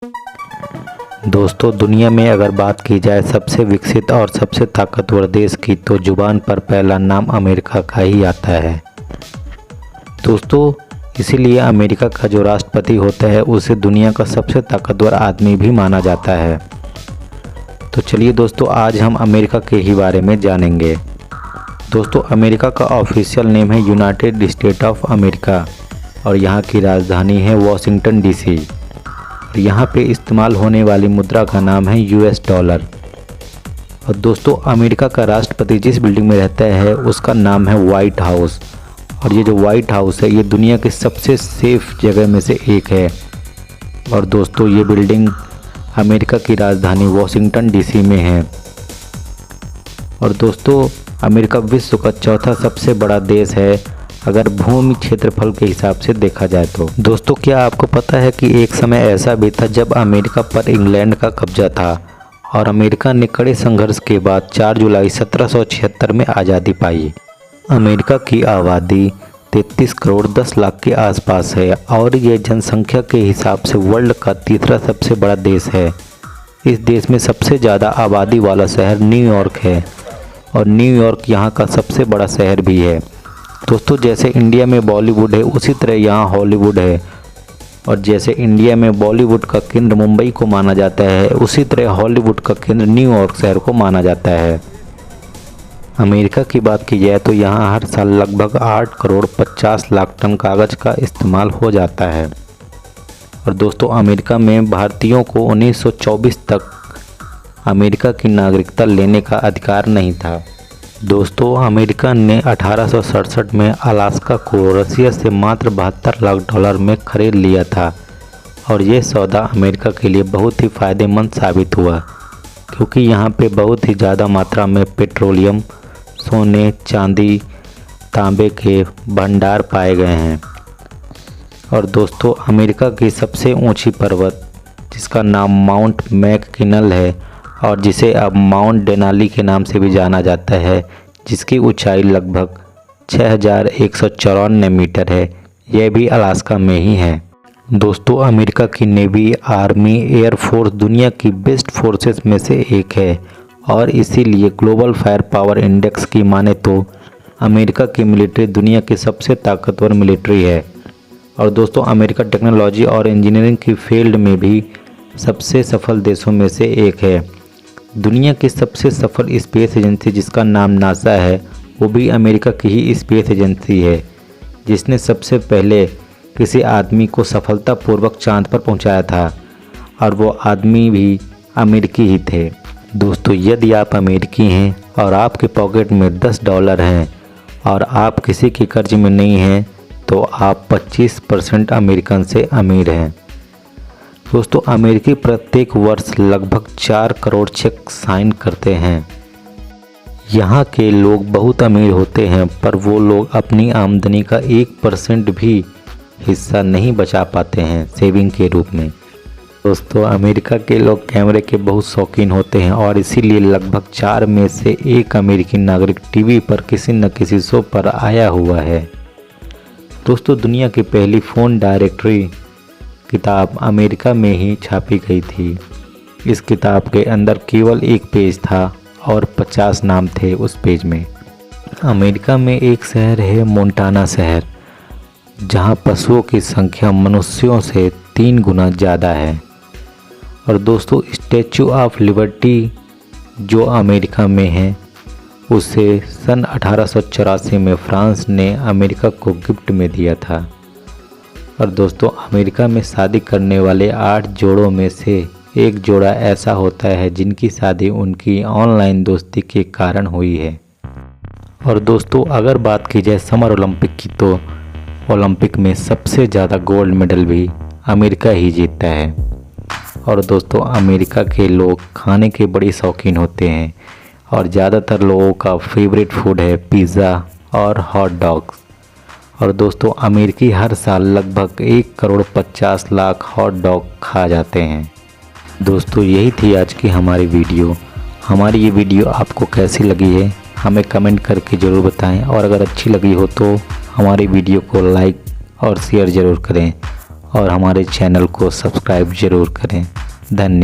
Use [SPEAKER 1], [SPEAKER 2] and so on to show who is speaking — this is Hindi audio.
[SPEAKER 1] दोस्तों, दुनिया में अगर बात की जाए सबसे विकसित और सबसे ताकतवर देश की तो जुबान पर पहला नाम अमेरिका का ही आता है। दोस्तों, इसीलिए अमेरिका का जो राष्ट्रपति होता है उसे दुनिया का सबसे ताकतवर आदमी भी माना जाता है। तो चलिए दोस्तों, आज हम अमेरिका के ही बारे में जानेंगे। दोस्तों, अमेरिका का ऑफिशियल नेम है यूनाइटेड स्टेट ऑफ अमेरिका और यहाँ की राजधानी है वॉशिंगटन डीसी। यहाँ पे इस्तेमाल होने वाली मुद्रा का नाम है यूएस डॉलर। और दोस्तों, अमेरिका का राष्ट्रपति जिस बिल्डिंग में रहता है उसका नाम है वाइट हाउस। और ये जो वाइट हाउस है ये दुनिया की सबसे सेफ जगह में से एक है। और दोस्तों, ये बिल्डिंग अमेरिका की राजधानी वॉशिंगटन डीसी में है। और दोस्तों, अमेरिका विश्व का चौथा सबसे बड़ा देश है अगर भूमि क्षेत्रफल के हिसाब से देखा जाए तो। दोस्तों, क्या आपको पता है कि एक समय ऐसा भी था जब अमेरिका पर इंग्लैंड का कब्जा था और अमेरिका ने कड़े संघर्ष के बाद 4 जुलाई 1776 में आज़ादी पाई। अमेरिका की आबादी 33 करोड़ 10 लाख के आसपास है और ये जनसंख्या के हिसाब से वर्ल्ड का तीसरा सबसे बड़ा देश है। इस देश में सबसे ज़्यादा आबादी वाला शहर न्यूयॉर्क है और न्यूयॉर्क यहाँ का सबसे बड़ा शहर भी है। दोस्तों, जैसे इंडिया में बॉलीवुड है उसी तरह यहाँ हॉलीवुड है। और जैसे इंडिया में बॉलीवुड का केंद्र मुंबई को माना जाता है उसी तरह हॉलीवुड का केंद्र न्यूयॉर्क शहर को माना जाता है। अमेरिका की बात की जाए तो यहाँ हर साल लगभग 8 करोड़ 50 लाख टन कागज़ का इस्तेमाल हो जाता है। और दोस्तों, अमेरिका में भारतीयों को 1924 तक अमेरिका की नागरिकता लेने का अधिकार नहीं था। दोस्तों, अमेरिका ने 1867 में अलास्का को रसिया से मात्र 72 लाख डॉलर में खरीद लिया था। और ये सौदा अमेरिका के लिए बहुत ही फ़ायदेमंद साबित हुआ क्योंकि यहाँ पे बहुत ही ज़्यादा मात्रा में पेट्रोलियम, सोने, चांदी, तांबे के भंडार पाए गए हैं। और दोस्तों, अमेरिका की सबसे ऊंची पर्वत जिसका नाम माउंट मैककिनल है और जिसे अब माउंट डेनाली के नाम से भी जाना जाता है, जिसकी ऊंचाई लगभग 6194 मीटर है, यह भी अलास्का में ही है। दोस्तों, अमेरिका की नेवी, आर्मी, एयरफोर्स दुनिया की बेस्ट फोर्सेस में से एक है और इसीलिए ग्लोबल फायर पावर इंडेक्स की माने तो अमेरिका की मिलिट्री दुनिया की सबसे ताकतवर मिलिट्री है। और दोस्तों, अमेरिका टेक्नोलॉजी और इंजीनियरिंग की फील्ड में भी सबसे सफल देशों में से एक है। दुनिया की सबसे सफल स्पेस एजेंसी जिसका नाम नासा है वो भी अमेरिका की ही स्पेस एजेंसी है, जिसने सबसे पहले किसी आदमी को सफलतापूर्वक चांद पर पहुंचाया था और वो आदमी भी अमेरिकी ही थे। दोस्तों, यदि आप अमेरिकी हैं और आपके पॉकेट में $10 हैं और आप किसी के कर्ज में नहीं हैं तो आप 25% अमेरिकन से अमीर हैं। दोस्तों, अमेरिकी प्रत्येक वर्ष लगभग 4 करोड़ चेक साइन करते हैं। यहाँ के लोग बहुत अमीर होते हैं पर वो लोग अपनी आमदनी का 1% भी हिस्सा नहीं बचा पाते हैं सेविंग के रूप में। दोस्तों, अमेरिका के लोग कैमरे के बहुत शौकीन होते हैं और इसीलिए लगभग 4 में से 1 अमेरिकी नागरिक टीवी पर किसी न किसी शो पर आया हुआ है। दोस्तों, दुनिया की पहली फ़ोन डायरेक्टरी किताब अमेरिका में ही छापी गई थी। इस किताब के अंदर केवल 1 पेज था और 50 नाम थे उस पेज में। अमेरिका में एक शहर है मोंटाना शहर, जहां पशुओं की संख्या मनुष्यों से 3 गुना ज़्यादा है। और दोस्तों, स्टैचू ऑफ लिबर्टी जो अमेरिका में है उसे सन 1884 में फ्रांस ने अमेरिका को गिफ्ट में दिया था। और दोस्तों, अमेरिका में शादी करने वाले 8 जोड़ों में से एक जोड़ा ऐसा होता है जिनकी शादी उनकी ऑनलाइन दोस्ती के कारण हुई है। और दोस्तों, अगर बात की जाए समर ओलंपिक की तो ओलंपिक में सबसे ज़्यादा गोल्ड मेडल भी अमेरिका ही जीतता है। और दोस्तों, अमेरिका के लोग खाने के बड़े शौकीन होते हैं और ज़्यादातर लोगों का फेवरेट फूड है पिज़्ज़ा और हॉट डॉग्स। और दोस्तों, अमेरिकी हर साल लगभग 1 करोड़ 50 लाख हॉट डॉग खा जाते हैं। दोस्तों, यही थी आज की हमारी वीडियो। हमारी ये वीडियो आपको कैसी लगी है हमें कमेंट करके ज़रूर बताएं और अगर अच्छी लगी हो तो हमारी वीडियो को लाइक और शेयर ज़रूर करें। और हमारे चैनल को सब्सक्राइब ज़रूर करें। धन्यवाद।